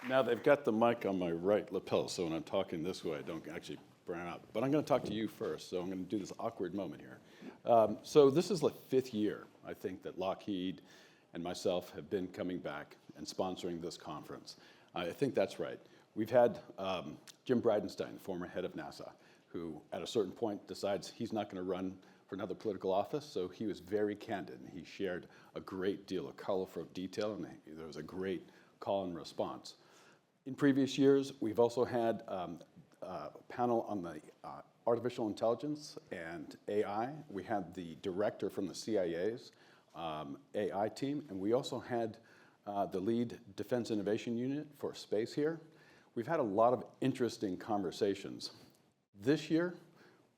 Now they've got the mic on my right lapel, so when I'm talking this way, I don't actually burn out. But I'm going to talk to you first, so I'm going to do this awkward moment here. So this is the 5th year, I think, that Lockheed and myself have been coming back and sponsoring this conference. I think that's right. We've had Jim Bridenstine, former head of NASA, who at a certain point decides he's not going to run for another political office, so he was very candid, and he shared a great deal of colorful detail, and there was a great call and response. In previous years, we've also had a panel on the artificial intelligence and AI. We had the director from the CIA's AI team, and we also had the lead Defense Innovation Unit for space here. We've had a lot of interesting conversations. This year,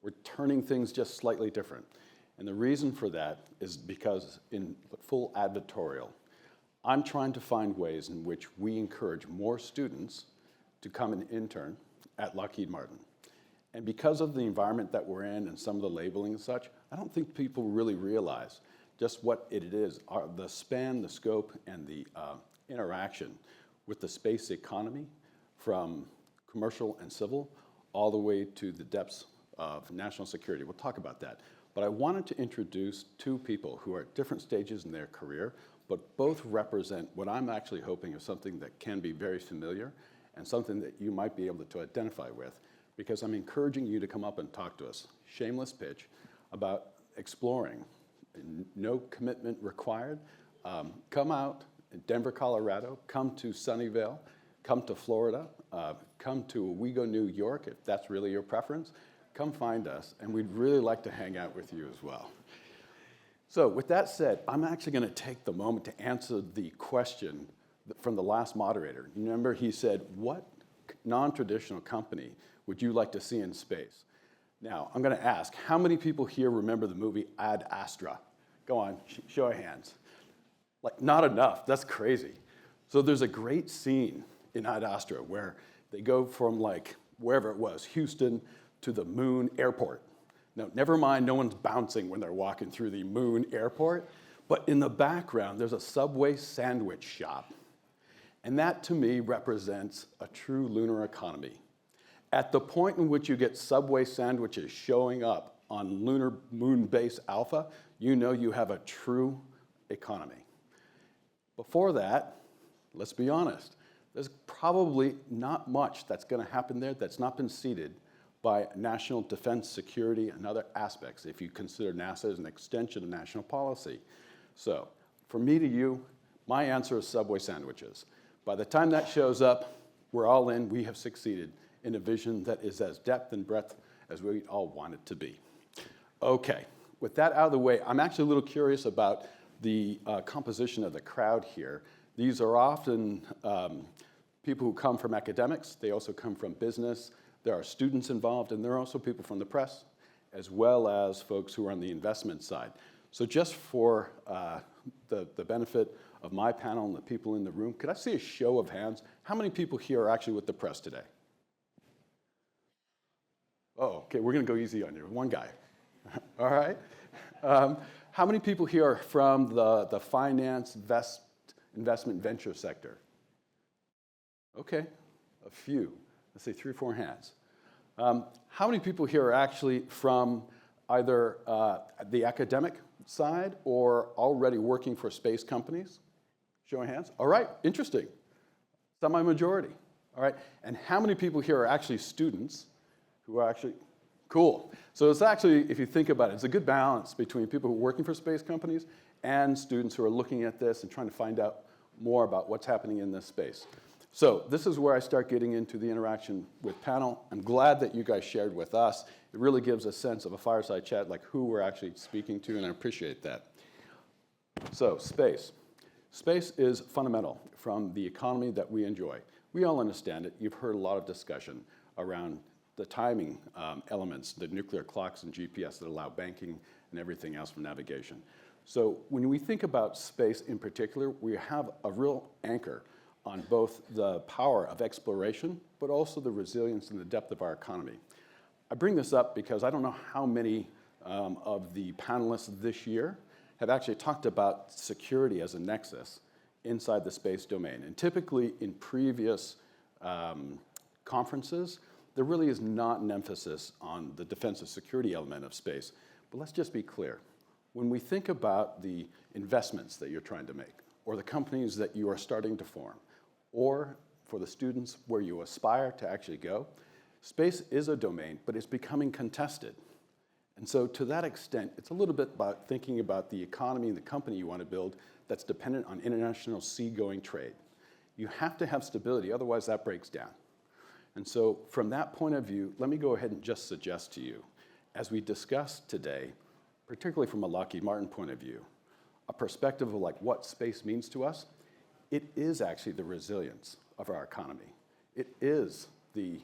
we're turning things just slightly different. And the reason for that is because in full advertorial, I'm trying to find ways in which we encourage more students to come and intern at Lockheed Martin. And because of the environment that we're in and some of the labeling and such, I don't think people really realize just what it is, the span, the scope, and the interaction with the space economy from commercial and civil all the way to the depths of national security. We'll talk about that. But I wanted to introduce 2 people who are at different stages in their career, but both represent what I'm actually hoping is something that can be very familiar and something that you might be able to identify with, because I'm encouraging you to come up and talk to us, shameless pitch, about exploring. No commitment required. Come out in Denver, Colorado, come to Sunnyvale, come to Florida, come to Owego, New York, if that's really your preference. Come find us, and we'd really like to hang out with you as well. So with that said, I'm actually going to take the moment to answer the question from the last moderator. You remember he said, what non-traditional company would you like to see in space? Now, I'm going to ask, how many people here remember the movie Ad Astra? Go on, show of hands. Like, not enough. That's crazy. So there's a great scene in Ad Astra where they go from, like, wherever it was, Houston, to the moon airport. Now, never mind, no one's bouncing when they're walking through the moon airport, but in the background, there's a Subway sandwich shop. And that, to me, represents a true lunar economy. At the point in which you get Subway sandwiches showing up on lunar moon base Alpha, you know you have a true economy. Before that, let's be honest, there's probably not much that's going to happen there that's not been seeded by national defense, security, and other aspects, if you consider NASA as an extension of national policy. So, from me to you, my answer is Subway sandwiches. By the time that shows up, we're all in, we have succeeded in a vision that is as depth and breadth as we all want it to be. Okay, with that out of the way, I'm actually a little curious about the composition of the crowd here. These are often people who come from academics. They also come from business. There are students involved, and there are also people from the press, as well as folks who are on the investment side. So just for the benefit of my panel and the people in the room, could I see a show of hands? How many people here are actually with the press today? Oh, okay, we're going to go easy on you. One guy. All right. How many people here are from the finance, investment, venture sector? Okay, a few. Let's say 3 or 4 hands. How many people here are actually from either the academic side or already working for space companies? Show of hands. All right, interesting. Semi-majority. All right, and how many people here are actually students who are actually, cool. So it's actually, if you think about it, it's a good balance between people who are working for space companies and students who are looking at this and trying to find out more about what's happening in this space. So this is where I start getting into the interaction with panel. I'm glad that you guys shared with us. It really gives a sense of a fireside chat, like who we're actually speaking to, and I appreciate that. So space. Space is fundamental from the economy that we enjoy. We all understand it. You've heard a lot of discussion around the timing elements, the nuclear clocks and GPS that allow banking and everything else for navigation. So when we think about space in particular, we have a real anchor on both the power of exploration, but also the resilience and the depth of our economy. I bring this up because I don't know how many of the panelists this year have actually talked about security as a nexus inside the space domain. And typically in previous conferences, there really is not an emphasis on the defensive security element of space. But let's just be clear. When we think about the investments that you're trying to make, or the companies that you are starting to form, or for the students where you aspire to actually go, space is a domain, but it's becoming contested. And so to that extent, it's a little bit about thinking about the economy and the company you want to build that's dependent on international seagoing trade. You have to have stability, otherwise that breaks down. And so from that point of view, let me go ahead and just suggest to you, as we discussed today, particularly from a Lockheed Martin point of view, a perspective of like what space means to us, it is actually the resilience of our economy. It is the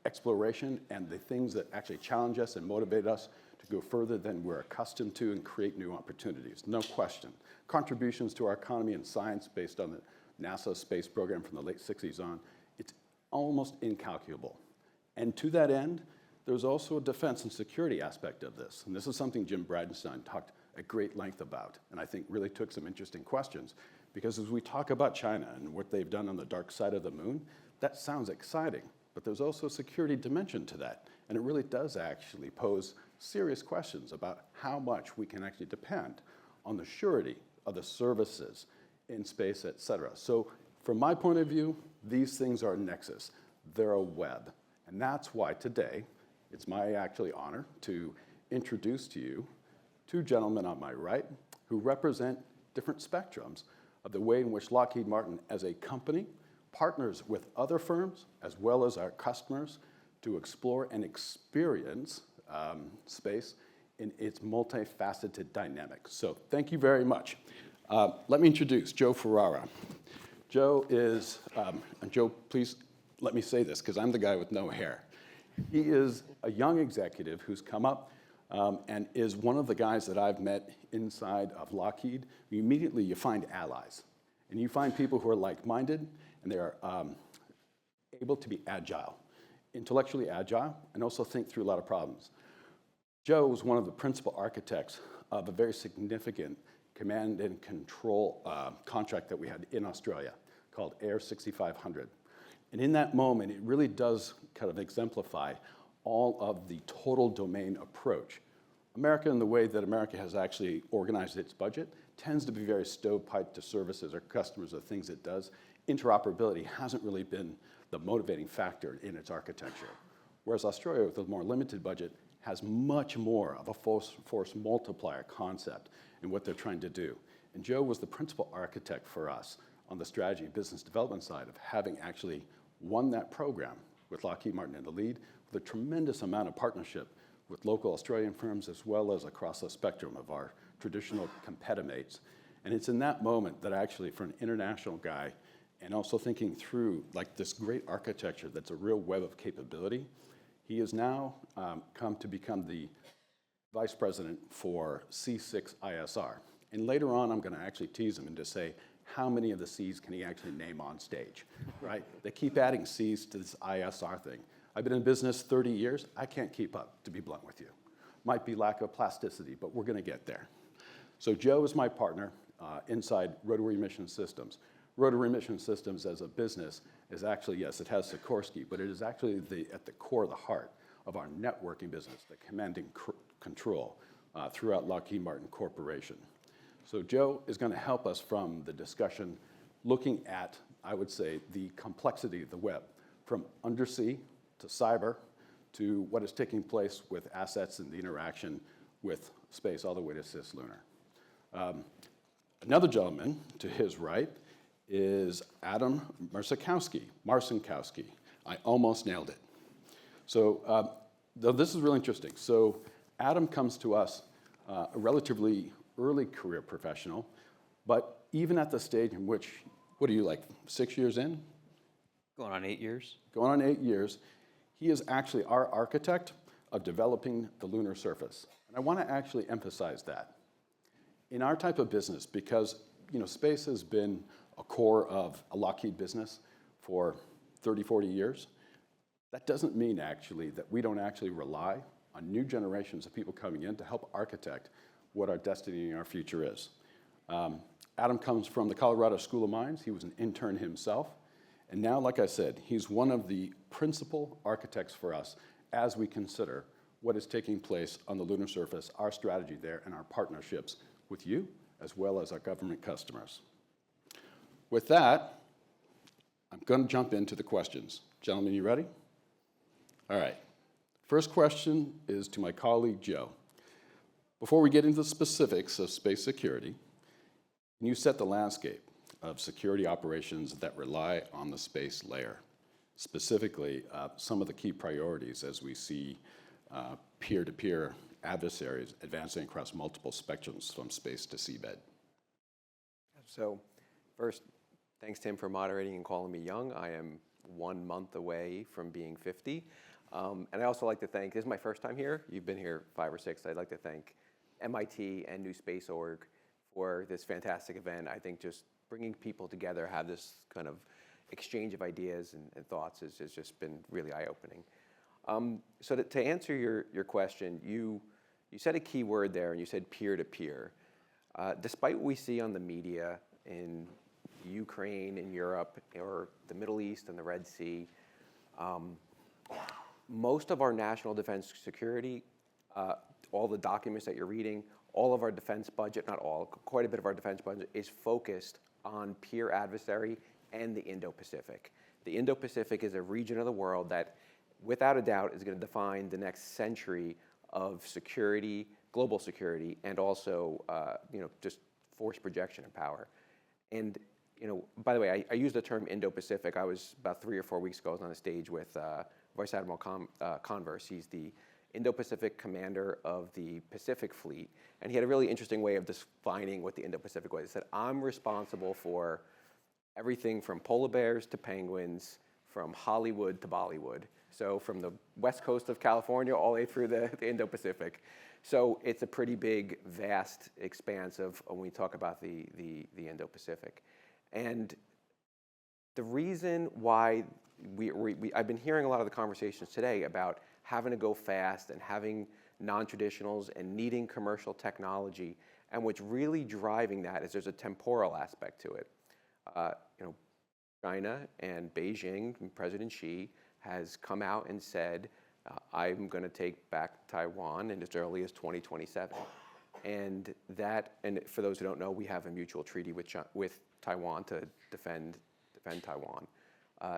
exploration and the things that actually challenge us and motivate us to go further than we're accustomed to and create new opportunities, no question. Contributions to our economy and science based on the NASA space program from the late 60s on, it's almost incalculable. And to that end, there's also a defense and security aspect of this. And this is something Jim Bridenstine talked at great length about, and I think really took some interesting questions. Because as we talk about China and what they've done on the dark side of the moon, that sounds exciting. But there's also a security dimension to that. And it really does actually pose serious questions about how much we can actually depend on the surety of the services in space, et cetera. So from my point of view, these things are a nexus. They're a web. And that's why today, it's my actually honor to introduce to you two gentlemen on my right who represent different spectrums of the way in which Lockheed Martin as a company partners with other firms as well as our customers to explore and experience space in its multifaceted dynamics. So thank you very much. Let me introduce Joe Ferrara. Joe is, and Joe, please let me say this because I'm the guy with no hair. He is a young executive who's come up and is one of the guys that I've met inside of Lockheed. Immediately you find allies and you find people who are like-minded and they're able to be agile, intellectually agile, and also think through a lot of problems. Joe was one of the principal architects of a very significant command and control contract that we had in Australia called Air 6500. And in that moment, it really does kind of exemplify all of the total domain approach. America, in the way that America has actually organized its budget, tends to be very stovepiped to services or customers or things it does. Interoperability hasn't really been the motivating factor in its architecture. Whereas Australia, with a more limited budget, has much more of a force multiplier concept in what they're trying to do. And Joe was the principal architect for us on the strategy business development side of having actually won that program with Lockheed Martin in the lead, with a tremendous amount of partnership with local Australian firms as well as across the spectrum of our traditional competimates. And it's in that moment that actually, for an international guy, and also thinking through like this great architecture that's a real web of capability, he has now come to become the vice president for C6ISR. And later on, I'm going to actually tease him and just say, how many of the C's can he actually name on stage, right? They keep adding C's to this ISR thing. I've been in business 30 years. I can't keep up, to be blunt with you. Might be lack of plasticity, but we're going to get there. So Joe is my partner inside Rotary Mission Systems. Rotary Mission Systems as a business is actually, yes, it has Sikorsky, but it is actually at the core of the heart of our networking business, the command and control throughout Lockheed Martin Corporation. So Joe is going to help us from the discussion looking at, I would say, the complexity of the web, from undersea to cyber to what is taking place with assets and the interaction with space all the way to cislunar. Another gentleman to his right is Adam Marcinkowski. I almost nailed it. So this is really interesting. So Adam comes to us a relatively early career professional, but even at the stage in which, what are you like, 6 years in? Going on 8 years. Going on 8 years. He is actually our architect of developing the lunar surface. And I want to actually emphasize that. In our type of business, because space has been a core of a Lockheed business for 30, 40 years, that doesn't mean actually that we don't actually rely on new generations of people coming in to help architect what our destiny and our future is. Adam comes from the Colorado School of Mines. He was an intern himself. And now, like I said, he's one of the principal architects for us as we consider what is taking place on the lunar surface, our strategy there, and our partnerships with you, as well as our government customers. With that, I'm going to jump into the questions. Gentlemen, you ready? All right. First question is to my colleague, Joe. Before we get into the specifics of space security, can you set the landscape of security operations that rely on the space layer? Specifically, some of the key priorities as we see peer-to-peer adversaries advancing across multiple spectrums from space to seabed. So first, thanks, Tim, for moderating and calling me young. I am 1 month away from being 50. And I also like to thank, this is my first time here. You've been here 5 or 6. I'd like to thank MIT and New Space Org for this fantastic event. I think just bringing people together, have this kind of exchange of ideas and thoughts has just been really eye-opening. So to answer your question, you said a key word there, and you said peer-to-peer. Despite what we see on the media in Ukraine, in Europe, or the Middle East and the Red Sea, most of our national defense security, all the documents that you're reading, all of our defense budget, not all, quite a bit of our defense budget is focused on peer adversary and the Indo-Pacific. The Indo-Pacific is a region of the world that, without a doubt, is going to define the next century of security, global security, and also, just force projection and power. And, by the way, I use the term Indo-Pacific. I was, about 3 or 4 weeks ago, I was on a stage with Vice Admiral Converse. He's the Indo-Pacific commander of the Pacific Fleet, and he had a really interesting way of defining what the Indo-Pacific was. He said, I'm responsible for everything from polar bears to penguins, from Hollywood to Bollywood. So from the west coast of California all the way through the Indo-Pacific. So it's a pretty big, vast expanse of when we talk about the Indo-Pacific. And the reason why I've been hearing a lot of the conversations today about having to go fast and having non-traditionals and needing commercial technology. And what's really driving that is there's a temporal aspect to it. China and Beijing, and President Xi has come out and said, I'm going to take back Taiwan in as early as 2027. And for those who don't know, we have a mutual treaty with Taiwan to defend Taiwan.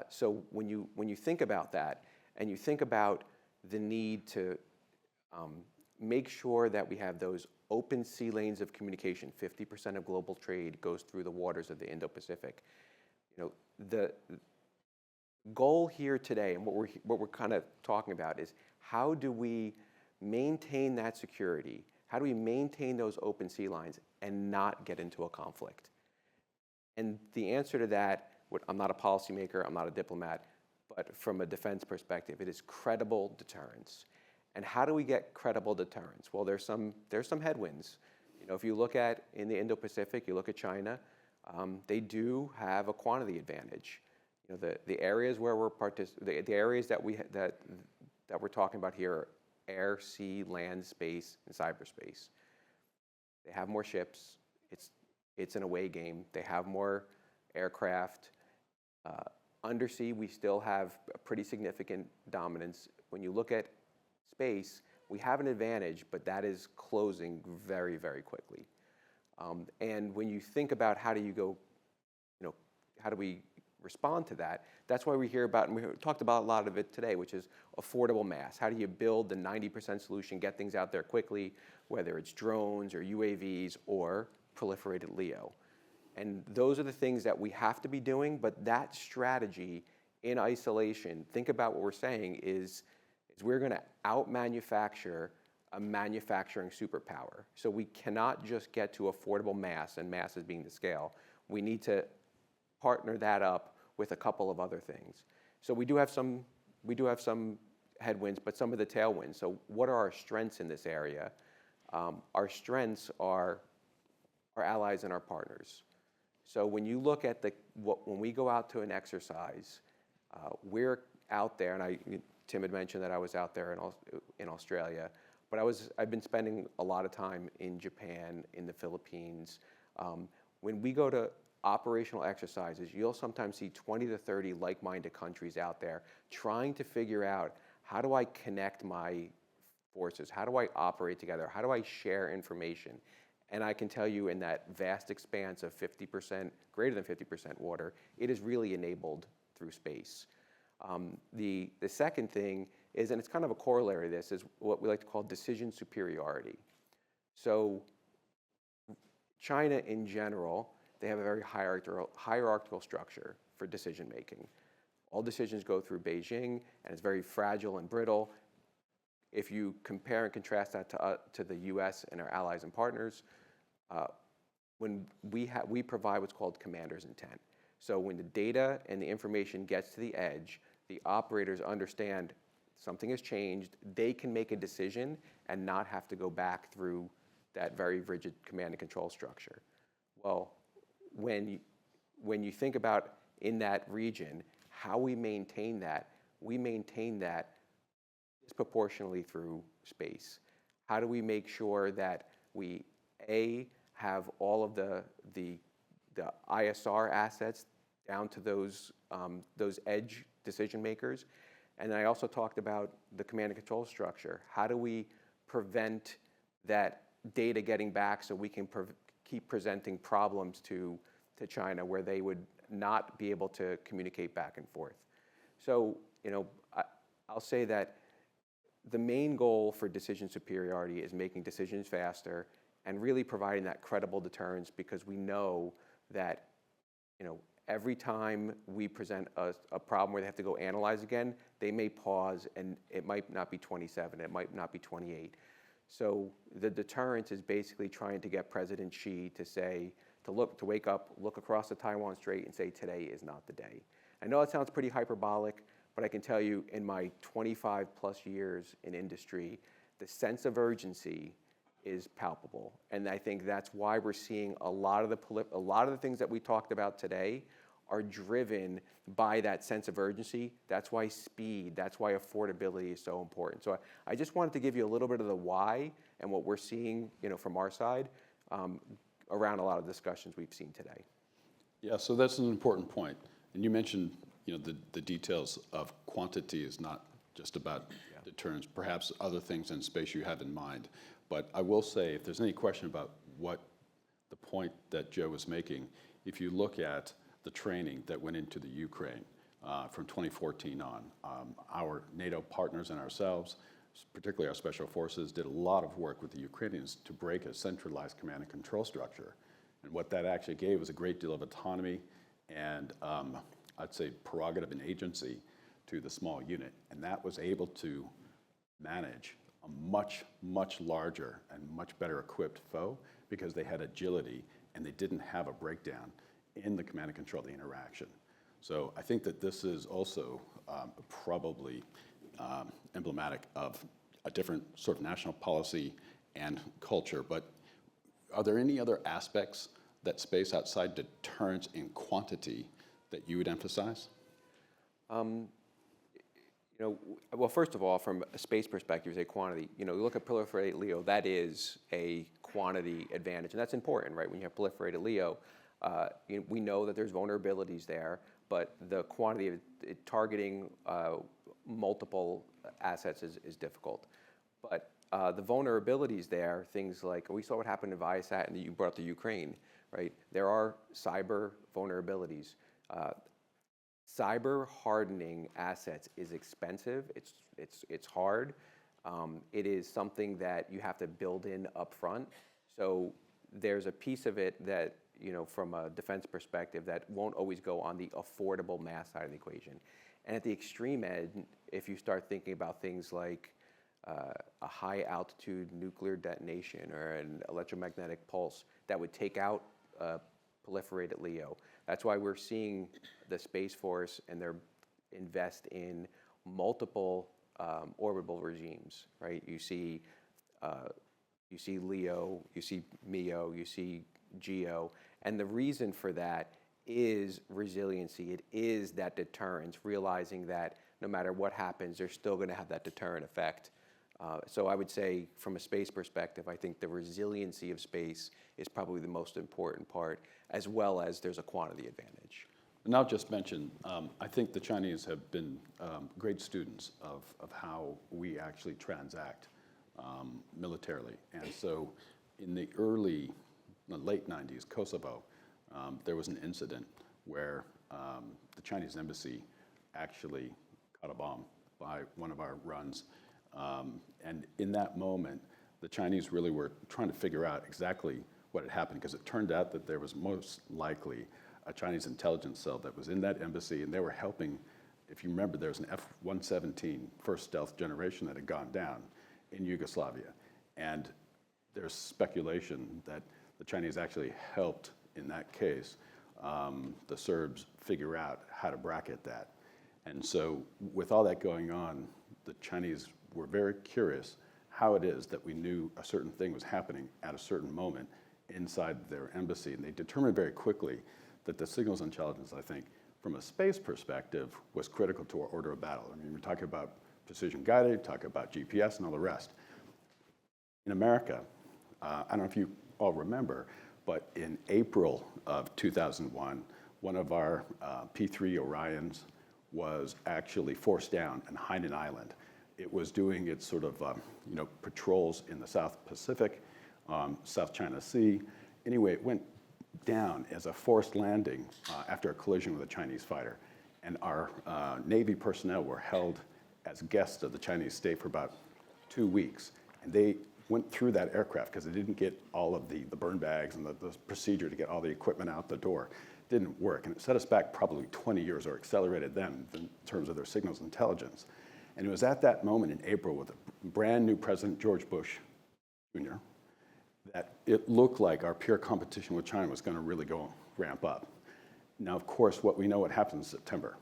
So when you think about that, and you think about the need to make sure that we have those open sea lanes of communication, 50% of global trade goes through the waters of the Indo-Pacific. The goal here today, and what we're kind of talking about, is how do we maintain that security? How do we maintain those open sea lines and not get into a conflict? And the answer to that, I'm not a policymaker, I'm not a diplomat, but from a defense perspective, it is credible deterrence. And how do we get credible deterrence? Well, there's some headwinds. If you look at in the Indo-Pacific, you look at China, they do have a quantity advantage. The areas where the areas that we're talking about here are air, sea, land, space, and cyberspace. They have more ships. It's an away game. They have more aircraft. Undersea, we still have a pretty significant dominance. When you look at space, we have an advantage, but that is closing very, very quickly. And when you think about how do we respond to that, that's why we hear about, and we talked about a lot of it today, which is affordable mass. How do you build the 90% solution, get things out there quickly, whether it's drones or UAVs or proliferated LEO. And those are the things that we have to be doing, but that strategy in isolation, think about what we're saying is we're going to out-manufacture a manufacturing superpower. So we cannot just get to affordable mass, and mass is being the scale. We need to partner that up with a couple of other things. So we do have some headwinds, but some of the tailwinds. So what are our strengths in this area? Our strengths are our allies and our partners. So when you look at when we go out to an exercise, we're out there, and Tim had mentioned that I was out there in Australia, but I've been spending a lot of time in Japan, in the Philippines. when we go to operational exercises, you'll sometimes see 20 to 30 like-minded countries out there trying to figure out, how do I connect my forces? How do I operate together? How do I share information? And I can tell you, in that vast expanse of 50%, greater than 50% water, it is really enabled through space. The second thing is, and it's kind of a corollary to this, is what we like to call decision superiority. So China in general, they have a very hierarchical structure for decision making. All decisions go through Beijing, and it's very fragile and brittle. If you compare and contrast that to the US and our allies and partners, when we provide what's called commander's intent. So when the data and the information gets to the edge, the operators understand something has changed, they can make a decision and not have to go back through that very rigid command and control structure. Well, when you think about in that region, how we maintain that disproportionately through space. How do we make sure that we, A, have all of the ISR assets down to those edge decision makers? And I also talked about the command and control structure. How do we prevent that data getting back so we can keep presenting problems to China where they would not be able to communicate back and forth? So, I'll say that the main goal for decision superiority is making decisions faster and really providing that credible deterrence, because we know that, every time we present a problem where they have to go analyze again, they may pause, and it might not be 27, it might not be 28. So the deterrence is basically trying to get President Xi to wake up, look across the Taiwan Strait and say, today is not the day. I know it sounds pretty hyperbolic, but I can tell you, in my 25 plus years in industry, the sense of urgency is palpable. And I think that's why we're seeing a lot of the things that we talked about today are driven by that sense of urgency. That's why speed, that's why affordability is so important. So I just wanted to give you a little bit of the why and what we're seeing, from our side around a lot of discussions we've seen today. Yeah, so that's an important point. And you mentioned, the details of quantity is not just about deterrence, perhaps other things in space you have in mind. But I will say, if there's any question about what the point that Joe was making, if you look at the training that went into the Ukraine from 2014 on, our NATO partners and ourselves, particularly our special forces, did a lot of work with the Ukrainians to break a centralized command and control structure. And what that actually gave was a great deal of autonomy and I'd say prerogative and agency to the small unit. And that was able to manage a much, much larger and much better equipped foe, because they had agility and they didn't have a breakdown in the command and control of the interaction. So I think that this is also probably emblematic of a different sort of national policy and culture. But are there any other aspects that space outside deterrence in quantity that you would emphasize? Well, first of all, from a space perspective, say quantity. You look at proliferated LEO, that is a quantity advantage, and that's important, right? When you have proliferated LEO, we know that there's vulnerabilities there, but the quantity of targeting multiple assets is difficult. But the vulnerabilities there, things like, we saw what happened in Viasat, and you brought up the Ukraine, right? There are cyber vulnerabilities. Cyber hardening assets is expensive. It's hard. It is something that you have to build in upfront. So there's a piece of it that, from a defense perspective, that won't always go on the affordable mass side of the equation. And at the extreme end, if you start thinking about things like a high altitude nuclear detonation or an electromagnetic pulse that would take out proliferated LEO. That's why we're seeing the Space Force and they're invest in multiple orbital regimes, right? You see LEO, you see MEO, you see GEO, and the reason for that is resiliency. It is that deterrence, realizing that no matter what happens, they're still going to have that deterrent effect So I would say from a space perspective, I think the resiliency of space is probably the most important part, as well as there's a quantity advantage. And I'll just mention, I think the Chinese have been great students of how we actually transact militarily. And so in the late 90s, Kosovo, there was an incident where the Chinese embassy actually caught a bomb by one of our runs. And in that moment, the Chinese really were trying to figure out exactly what had happened, because it turned out that there was most likely a Chinese intelligence cell that was in that embassy, and they were helping. If you remember, there was an F-117 first stealth generation that had gone down in Yugoslavia. And there's speculation that the Chinese actually helped, in that case, the Serbs figure out how to bracket that. And so with all that going on, the Chinese were very curious how it is that we knew a certain thing was happening at a certain moment inside their embassy. And they determined very quickly that the signals intelligence, I think, from a space perspective, was critical to our order of battle. I mean, we're talking about precision guided, talking about GPS and all the rest. In America, I don't know if you all remember, but in April of 2001, one of our P-3 Orions was actually forced down in Hainan Island. It was doing its sort of patrols in the South Pacific, South China Sea. Anyway, it went down as a forced landing after a collision with a Chinese fighter. And our Navy personnel were held as guests of the Chinese state for about 2 weeks. And they went through that aircraft because they didn't get all of the burn bags and the procedure to get all the equipment out the door. Didn't work. And it set us back probably 20 years, or accelerated them in terms of their signals intelligence. And it was at that moment in April with a brand new President George Bush Jr. that it looked like our peer competition with China was going to really go ramp up. Now, of course, what we know what happened in September.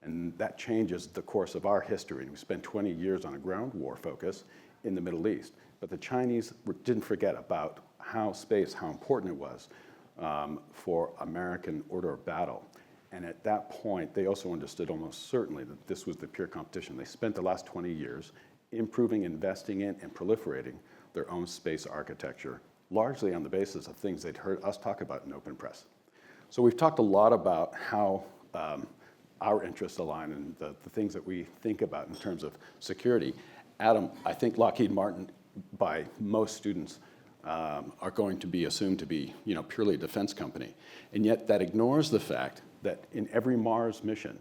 And that changes the course of our history. And we spent 20 years on a ground war focus in the Middle East. But the Chinese didn't forget about how important it was for American order of battle. And at that point, they also understood almost certainly that this was the pure competition. They spent the last 20 years improving, investing in, and proliferating their own space architecture, largely on the basis of things they'd heard us talk about in open press. So we've talked a lot about how our interests align and the things that we think about in terms of security. Adam, I think Lockheed Martin, by most students, are going to be assumed to be purely a defense company. And yet that ignores the fact that in every Mars mission,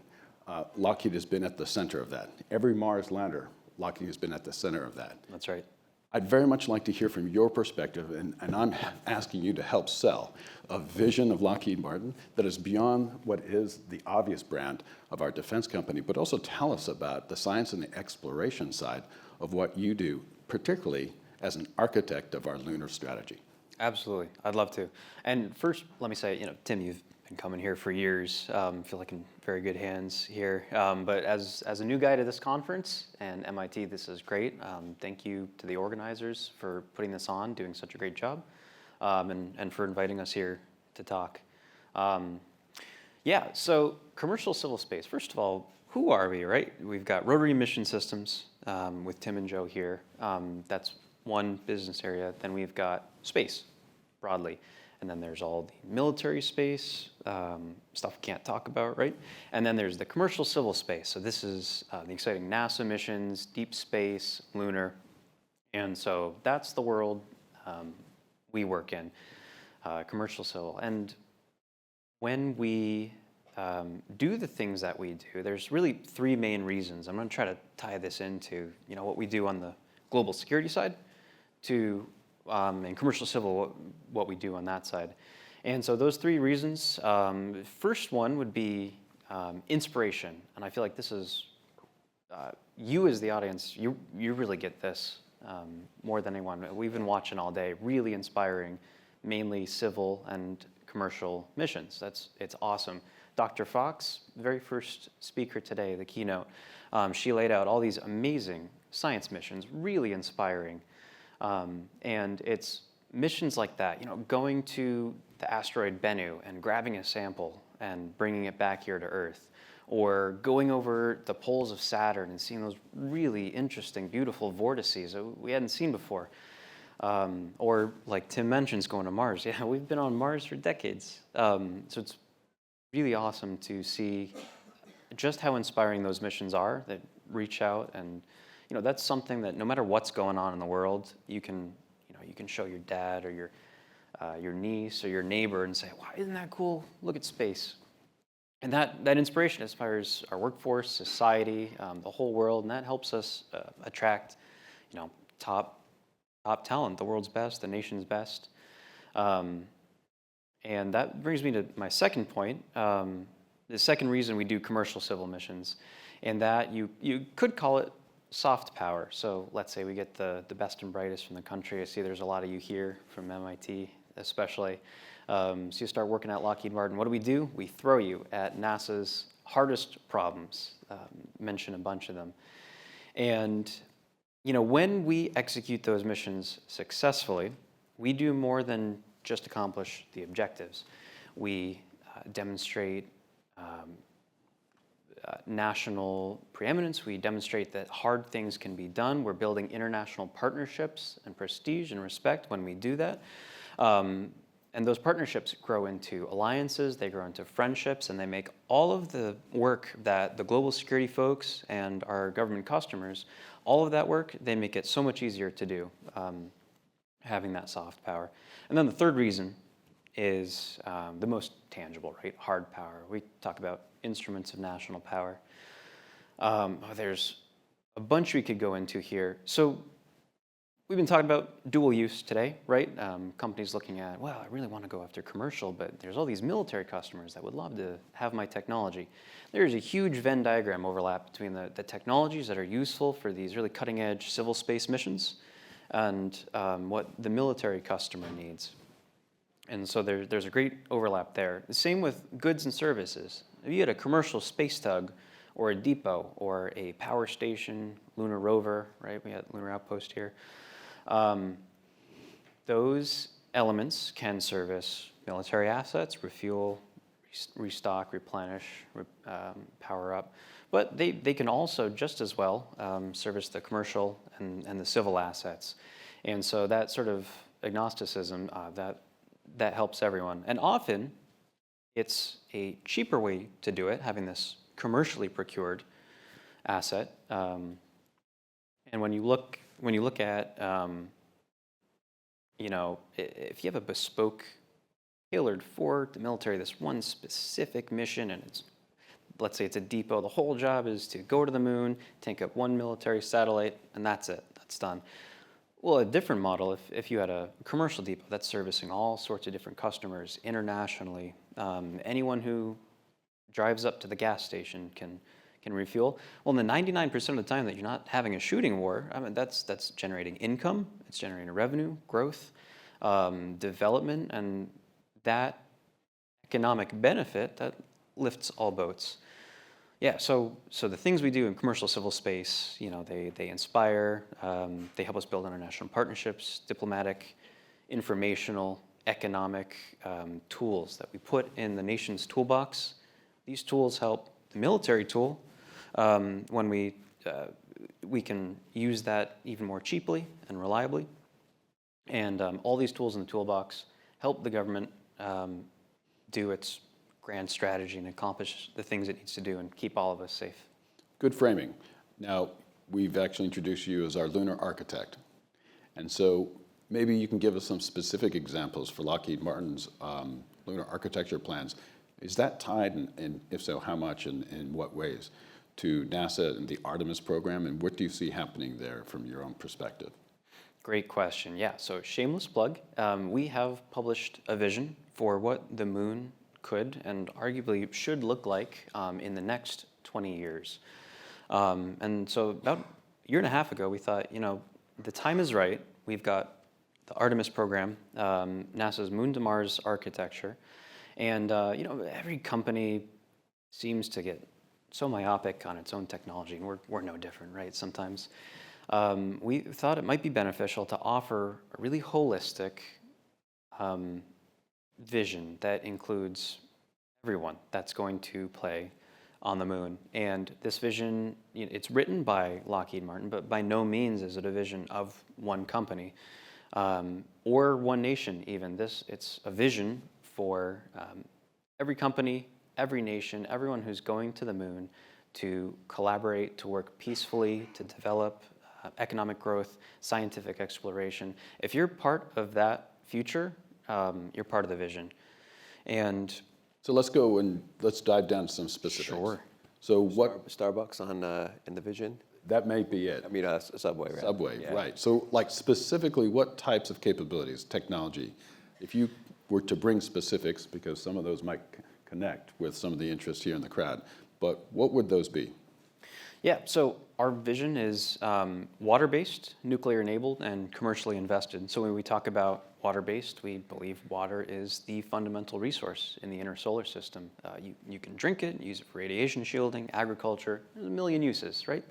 Lockheed has been at the center of that. Every Mars lander, Lockheed has been at the center of that. That's right. I'd very much like to hear from your perspective, and I'm asking you to help sell a vision of Lockheed Martin that is beyond what is the obvious brand of our defense company, but also tell us about the science and the exploration side of what you do, particularly as an architect of our lunar strategy. Absolutely, I'd love to. And first, let me say, Tim, you've been coming here for years. Feel like in very good hands here. But as a new guy to this conference and MIT, this is great. Thank you to the organizers for putting this on, doing such a great job, and for inviting us here to talk. So commercial civil space. First of all, who are we, right? We've got rotary mission systems with Tim and Joe here. That's one business area. Then we've got space broadly. And then there's all the military space, stuff we can't talk about, right? And then there's the commercial civil space. So this is the exciting NASA missions, deep space, lunar. And so that's the world we work in, commercial civil. And when we do the things that we do, there's really three main reasons. I'm going to try to tie this into what we do on the global security side to and commercial civil, what we do on that side. And so those three reasons, first one would be inspiration. And I feel like this is, you as the audience, you really get this more than anyone. We've been watching all day, really inspiring, mainly civil and commercial missions. It's awesome. Dr. Fox, the very first speaker today, the keynote, she laid out all these amazing science missions, really inspiring. And it's missions like that, going to the asteroid Bennu and grabbing a sample and bringing it back here to Earth, or going over the poles of Saturn and seeing those really interesting, beautiful vortices that we hadn't seen before. Or like Tim mentions, going to Mars. Yeah, we've been on Mars for decades. So it's really awesome to see just how inspiring those missions are that reach out, and that's something that no matter what's going on in the world, you can show your dad or your niece or your neighbor and say, wow, isn't that cool? Look at space. And that inspiration inspires our workforce, society, the whole world, and that helps us attract top talent, the world's best, the nation's best. And that brings me to my second point. The second reason we do commercial civil missions, and that you could call it soft power. So let's say we get the best and brightest from the country. I see there's a lot of you here from MIT especially. So you start working at Lockheed Martin. What do? We throw you at NASA's hardest problems. Mention a bunch of them. And when we execute those missions successfully, we do more than just accomplish the objectives. We demonstrate national preeminence. We demonstrate that hard things can be done. We're building international partnerships and prestige and respect when we do that. And those partnerships grow into alliances, they grow into friendships, and they make all of the work that the global security folks and our government customers, all of that work, they make it so much easier to do, having that soft power. And then the third reason is the most tangible, right? Hard power. We talk about instruments of national power. There's a bunch we could go into here. So we've been talking about dual use today, right? Companies looking at, well, I really want to go after commercial, but there's all these military customers that would love to have my technology. There's a huge Venn diagram overlap between the technologies that are useful for these really cutting edge civil space missions and what the military customer needs. And so there's a great overlap there. The same with goods and services. If you had a commercial space tug or a depot or a power station, lunar rover, right? We had Lunar Outpost here. Those elements can service military assets, refuel, restock, replenish, power up. But they can also just as well service the commercial and the civil assets. And so that sort of agnosticism, that helps everyone. And often, it's a cheaper way to do it, having this commercially procured asset. And when you look at, if you have a bespoke, tailored for the military, this one specific mission, and let's say it's a depot, the whole job is to go to the moon, tank up one military satellite, and that's it, that's done. Well, a different model, if you had a commercial depot that's servicing all sorts of different customers internationally, anyone who drives up to the gas station can refuel. Well, in the 99% of the time that you're not having a shooting war, I mean, that's generating income, it's generating revenue, growth, development, and that economic benefit, that lifts all boats. Yeah, so the things we do in commercial civil space, they inspire, they help us build international partnerships, diplomatic, informational, economic tools that we put in the nation's toolbox. These tools help the military tool when we can use that even more cheaply and reliably. And all these tools in the toolbox help the government do its grand strategy and accomplish the things it needs to do and keep all of us safe. Good framing. Now, we've actually introduced you as our lunar architect. And so maybe you can give us some specific examples for Lockheed Martin's lunar architecture plans. Is that tied, and if so, how much and in what ways, to NASA and the Artemis program? And what do you see happening there from your own perspective? Great question. Yeah, so shameless plug. We have published a vision for what the moon could and arguably should look like in the next 20 years. And so about a year and a half ago, we thought, the time is right. We've got the Artemis program, NASA's Moon to Mars architecture. And, every company seems to get so myopic on its own technology, and we're no different, right, sometimes. We thought it might be beneficial to offer a really holistic vision that includes everyone that's going to play on the moon. And this vision, it's written by Lockheed Martin, but by no means is it a vision of one company or one nation even. It's a vision for every company, every nation, everyone who's going to the moon to collaborate, to work peacefully, to develop economic growth, scientific exploration. If you're part of that future, you're part of the vision. And So let's go and let's dive down to some specifics. Sure. So what, Starbucks on in the vision? that may be it. I mean, Subway, right? Subway, Yeah. right. So like specifically, what types of capabilities, technology, if you were to bring specifics, because some of those might connect with some of the interests here in the crowd, but what would those be? yeah, so our vision is water-based, nuclear-enabled, and commercially invested. So when we talk about water-based, we believe water is the fundamental resource in the inner solar system. You can drink it, use it for radiation shielding, agriculture, there's a million uses, right?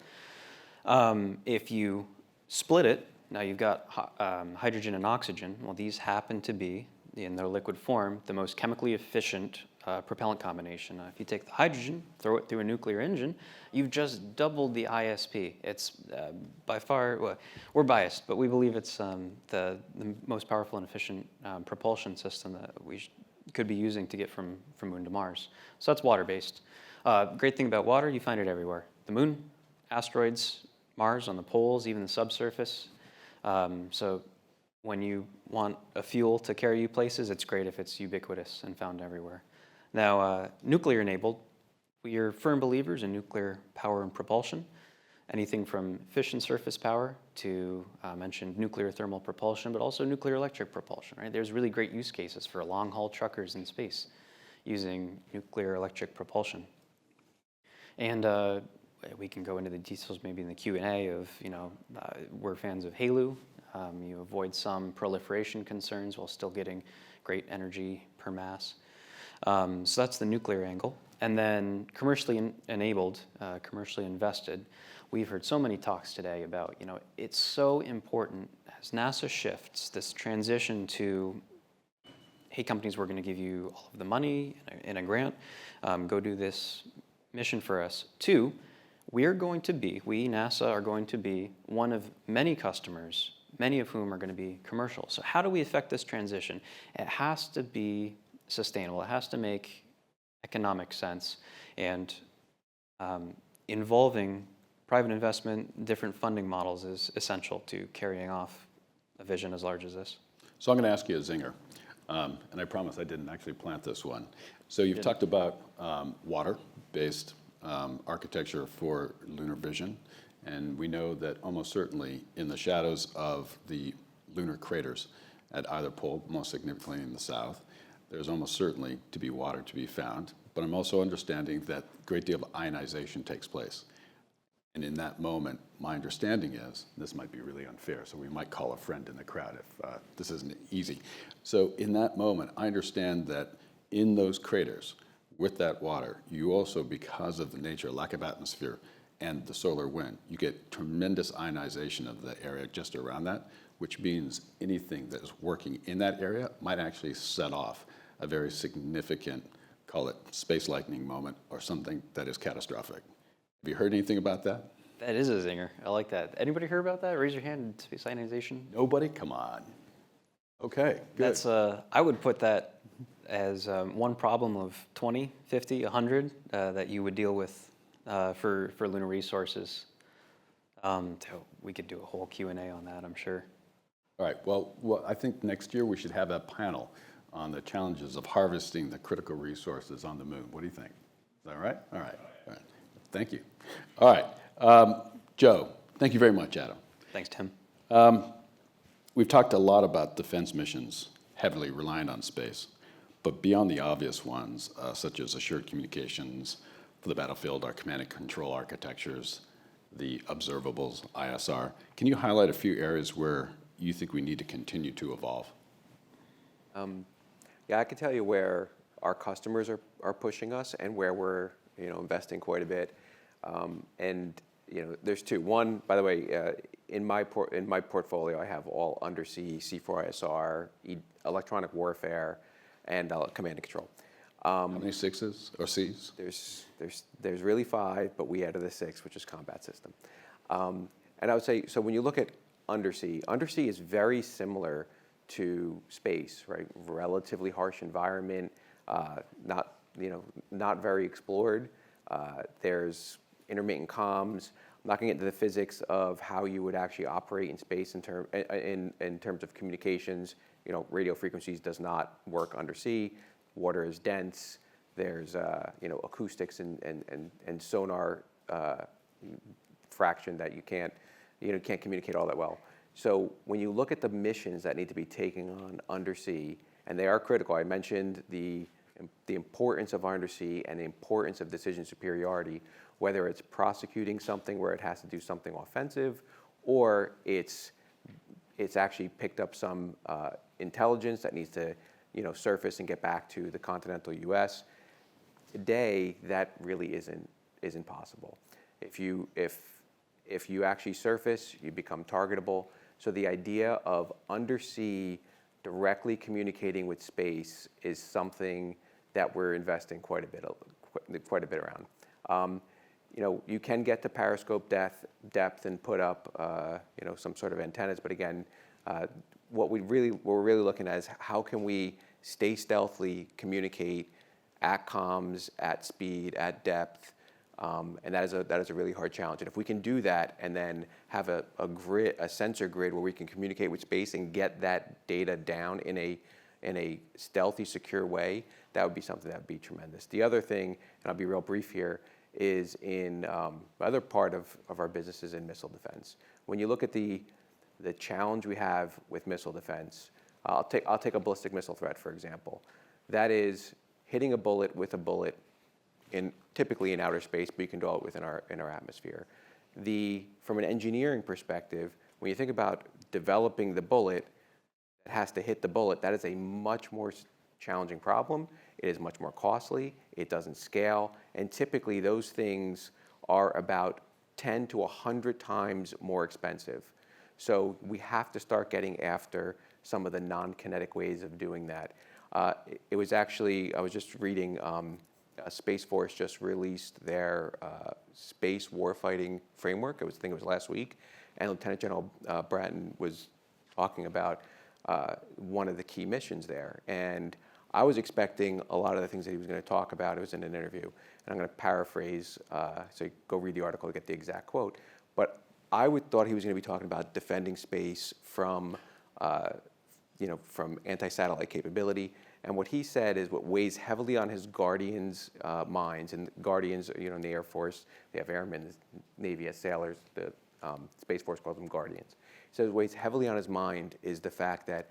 If you split it, now you've got hydrogen and oxygen. Well, these happen to be, in their liquid form, the most chemically efficient propellant combination. If you take the hydrogen, throw it through a nuclear engine, you've just doubled the ISP. It's by far, well, we're biased, but we believe it's the most powerful and efficient propulsion system that we could be using to get from Moon to Mars. So that's water-based. Great thing about water, you find it everywhere. The Moon, asteroids, Mars, on the poles, even the subsurface. So when you want a fuel to carry you places, it's great if it's ubiquitous and found everywhere. Now, nuclear-enabled, we are firm believers in nuclear power and propulsion. Anything from fission surface power to, mentioned nuclear thermal propulsion, but also nuclear electric propulsion, right? There's really great use cases for long-haul truckers in space using nuclear electric propulsion. And we can go into the details maybe in the Q&A of, we're fans of HALEU. You avoid some proliferation concerns while still getting great energy per mass. So that's the nuclear angle. And then commercially enabled, commercially invested. We've heard so many talks today about, it's so important as NASA shifts this transition to, hey, companies, we're going to give you all of the money in a grant, go do this mission for us. Two, we, NASA, are going to be one of many customers, many of whom are going to be commercial. So how do we affect this transition? It has to be sustainable. It has to make economic sense, and involving private investment, different funding models is essential to carrying off a vision as large as this. So I'm going to ask you a zinger, and I promise I didn't actually plant this one. So you've talked about water-based architecture for lunar vision, and we know that almost certainly in the shadows of the lunar craters at either pole, most significantly in the south, there's almost certainly to be water to be found. But I'm also understanding that a great deal of ionization takes place. And in that moment, my understanding is, this might be really unfair, so we might call a friend in the crowd if this isn't easy. So in that moment, I understand that in those craters, with that water, you also, because of the nature, lack of atmosphere, and the solar wind, you get tremendous ionization of the area just around that, which means anything that is working in that area might actually set off a very significant, call it space lightning moment, or something that is catastrophic. Have you heard anything about that? That is a zinger. I like that. Anybody heard about that? Raise your hand. Space ionization. Nobody? Come on. Okay, good. That's I would put that as one problem of 20, 50, 100 that you would deal with for lunar resources. So we could do a whole Q&A on that, I'm sure. All right, well, I think next year we should have a panel on the challenges of harvesting the critical resources on the moon. What do you think? Is that right? All right. Thank you. All right, Joe, thank you very much, Adam. Thanks, Tim. We've talked a lot about defense missions heavily reliant on space, but beyond the obvious ones, such as assured communications for the battlefield, our command and control architectures, the observables, ISR, can you highlight a few areas where you think we need to continue to evolve? Yeah, I can tell you where our customers are pushing us and where we're investing quite a bit. And there's two. One, by the way, in my portfolio, I have all undersea C4ISR, electronic warfare, and command and control. How many sixes or Cs? There's really 5, but we added the 6, which is combat system. And I would say, so when you look at undersea is very similar to space, right? Relatively harsh environment, not very explored. There's intermittent comms. I'm not going to get into the physics of how you would actually operate in space in terms of communications. Radio frequencies does not work undersea. Water is dense. There's acoustics and sonar fraction that you can't communicate all that well. So when you look at the missions that need to be taken on undersea, and they are critical. I mentioned the importance of undersea and the importance of decision superiority, whether it's prosecuting something where it has to do something offensive, or it's actually picked up some intelligence that needs to surface and get back to the continental U.S. Today, that really isn't possible. If you actually surface, you become targetable. So the idea of undersea directly communicating with space is something that we're investing quite a bit around. You can get to periscope depth and put up some sort of antennas, but again, what we're really looking at is how can we stay stealthily, communicate at comms, at speed, at depth, and that is a really hard challenge. And if we can do that and then have a sensor grid where we can communicate with space and get that data down in a stealthy, secure way, that would be something that would be tremendous. The other thing, and I'll be real brief here, is in the other part of our business is in missile defense. When you look at the challenge we have with missile defense, I'll take a ballistic missile threat, for example. That is hitting a bullet with a bullet typically in outer space, but you can draw it within our atmosphere. From an engineering perspective, when you think about developing the bullet that has to hit the bullet, that is a much more challenging problem. It is much more costly. It doesn't scale. And typically those things are about 10 to 100 times more expensive. So we have to start getting after some of the non-kinetic ways of doing that. It was actually, I was just reading, Space Force just released their space warfighting framework. I think it was last week. And Lieutenant General Bratton was talking about one of the key missions there. And I was expecting a lot of the things that he was going to talk about. It was in an interview. And I'm going to paraphrase, so go read the article to get the exact quote. But I thought he was going to be talking about defending space from anti-satellite capability. And what he said is what weighs heavily on his Guardians' minds, and Guardians, in the Air Force, they have airmen, the Navy has sailors, the Space Force calls them Guardians. He says what weighs heavily on his mind is the fact that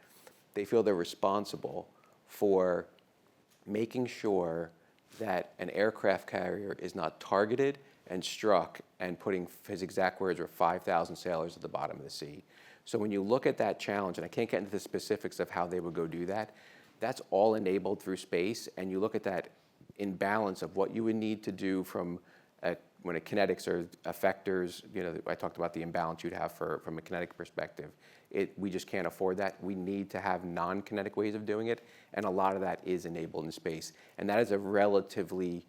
they feel they're responsible for making sure that an aircraft carrier is not targeted and struck and putting, his exact words were 5,000 sailors at the bottom of the sea. So when you look at that challenge, and I can't get into the specifics of how they would go do that, that's all enabled through space, and you look at that imbalance of what you would need to do from when a kinetics or effectors, I talked about the imbalance you'd have from a kinetic perspective. We just can't afford that. We need to have non-kinetic ways of doing it, and a lot of that is enabled in space. And that is a relatively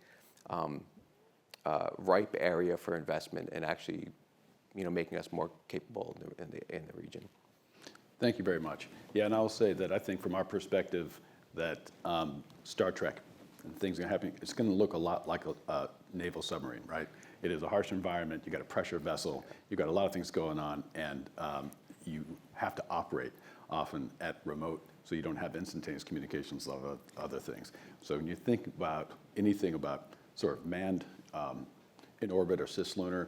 ripe area for investment and actually making us more capable in the region. Thank you very much. Yeah, and I'll say that I think from our perspective that Star Trek and things are happening, it's going to look a lot like a naval submarine, right? It is a harsh environment. You got a pressure vessel. You got a lot of things going on, and you have to operate often at remote, so you don't have instantaneous communications of other things. So when you think about anything about sort of manned in orbit or cislunar,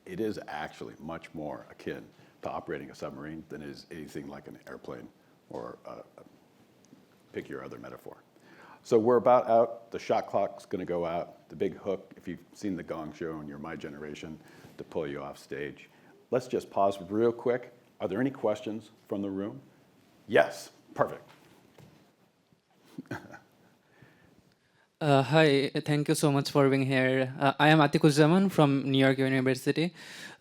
it is actually much more akin to operating a submarine than is anything like an airplane or pick your other metaphor. So we're about out. The shot clock's going to go out. The big hook, if you've seen the Gong Show and you're my generation, to pull you off stage. Let's just pause real quick. Are there any questions from the room? Yes, perfect. Hi, thank you so much for being here. I am Atikuzzaman from New York University.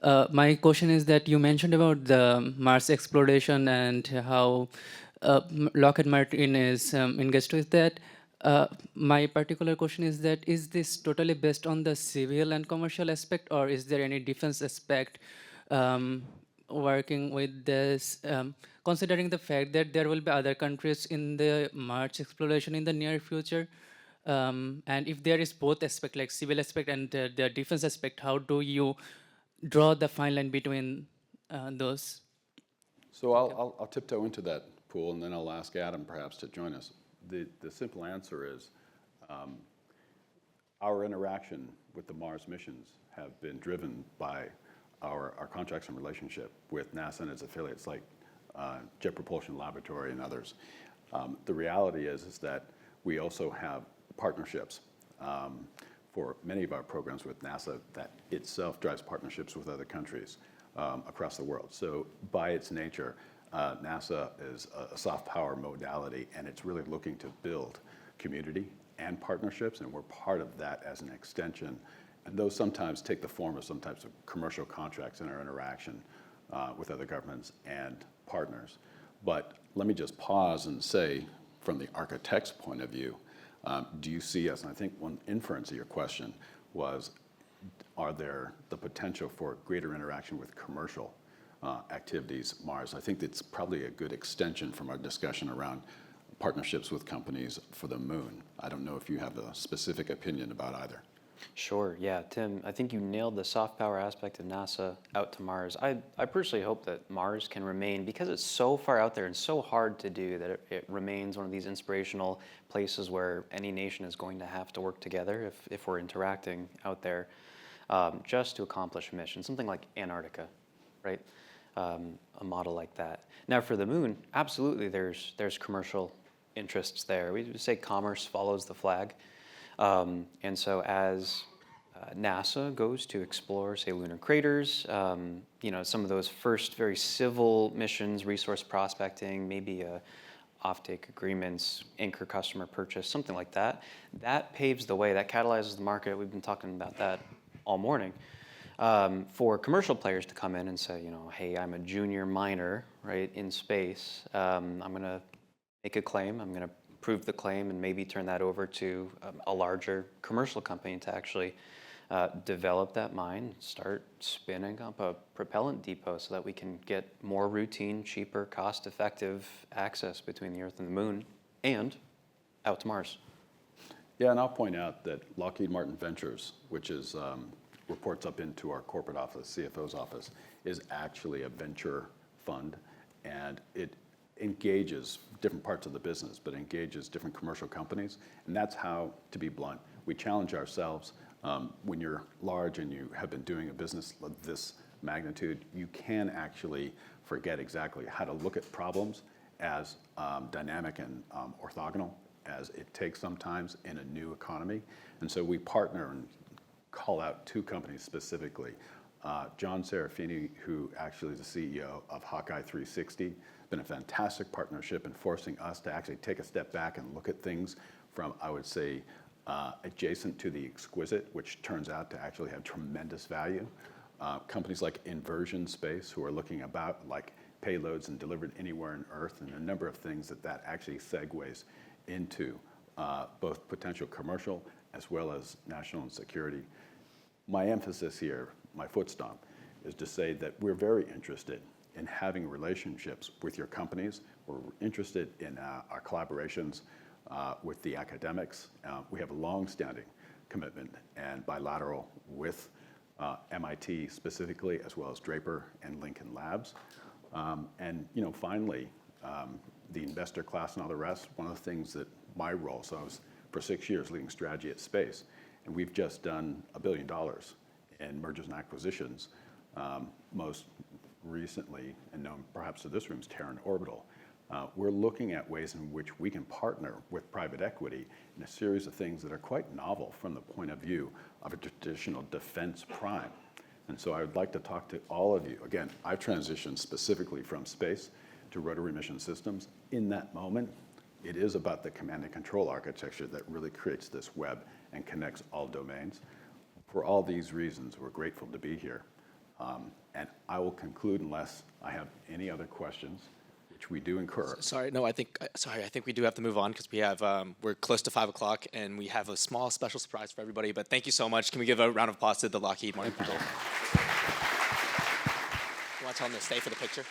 My question is that you mentioned about the Mars exploration and how Lockheed Martin is engaged with that. My particular question is that is this totally based on the civil and commercial aspect, or is there any defense aspect um, working with this, considering the fact that there will be other countries in the Mars exploration in the near future? And if there is both aspect, like civil aspect and the defense aspect, how do you draw the fine line between those? So I'll tiptoe into that pool, and then I'll ask Adam perhaps to join us. The simple answer is our interaction with the Mars missions have been driven by our contracts and relationship with NASA and its affiliates like Jet Propulsion Laboratory and others. The reality is that we also have partnerships for many of our programs with NASA that itself drives partnerships with other countries across the world. So by its nature, NASA is a soft power modality, and it's really looking to build community and partnerships, and we're part of that as an extension. And those sometimes take the form of some types of commercial contracts in our interaction with other governments and partners. But let me just pause and say, from the architect's point of view, do you see us, and I think one inference of your question was, are there the potential for greater interaction with commercial activities, Mars? I think that's probably a good extension from our discussion around partnerships with companies for the moon. I don't know if you have a specific opinion about either. Sure, yeah, Tim, I think you nailed the soft power aspect of NASA out to Mars. I personally hope that Mars can remain, because it's so far out there and so hard to do, that it remains one of these inspirational places where any nation is going to have to work together if we're interacting out there just to accomplish a mission, something like Antarctica, right? A model like that. Now for the moon, absolutely there's commercial interests there. We say commerce follows the flag. And so as NASA goes to explore, say, lunar craters, some of those first very civil missions, resource prospecting, maybe offtake agreements, anchor customer purchase, something like that, that paves the way, that catalyzes the market. We've been talking about that all morning. For commercial players to come in and say, hey, I'm a junior miner, right, in space. I'm going to make a claim. I'm going to prove the claim and maybe turn that over to a larger commercial company to actually develop that mine, start spinning up a propellant depot so that we can get more routine, cheaper, cost-effective access between the Earth and the Moon and out to Mars. Yeah, and I'll point out that Lockheed Martin Ventures, which is reports up into our corporate office, CFO's office, is actually a venture fund, and it engages different parts of the business, but engages different commercial companies. And that's how, to be blunt, we challenge ourselves. When you're large and you have been doing a business of this magnitude, you can actually forget exactly how to look at problems as dynamic and orthogonal as it takes sometimes in a new economy. And so we partner and call out two companies specifically. John Serafini, who actually is the CEO of Hawkeye 360, been a fantastic partnership in forcing us to actually take a step back and look at things from, I would say, adjacent to the exquisite, which turns out to actually have tremendous value. Companies like Inversion Space, who are looking about like payloads and delivered anywhere on Earth, and a number of things that actually segues into both potential commercial as well as national security. My emphasis here, my foot stomp, is to say that we're very interested in having relationships with your companies. We're interested in our collaborations with the academics. We have a long-standing commitment and bilateral with MIT specifically, as well as Draper and Lincoln Labs. And finally, the investor class and all the rest, one of the things that my role, so I was for 6 years leading strategy at Space, and we've just done $1 billion in mergers and acquisitions, most recently, and known perhaps to this room, is Terran Orbital. We're looking at ways in which we can partner with private equity in a series of things that are quite novel from the point of view of a traditional defense prime. And so I would like to talk to all of you. Again, I've transitioned specifically from space to rotary mission systems. In that moment, it is about the command and control architecture that really creates this web and connects all domains. For all these reasons, we're grateful to be here. And I will conclude unless I have any other questions. which we do incur. Sorry, no, I think we do have to move on because we have, we're close to 5 o'clock and we have a small special surprise for everybody, but thank you so much. Can we give a round of applause to the Lockheed Martin people? You want to tell them to stay for the picture?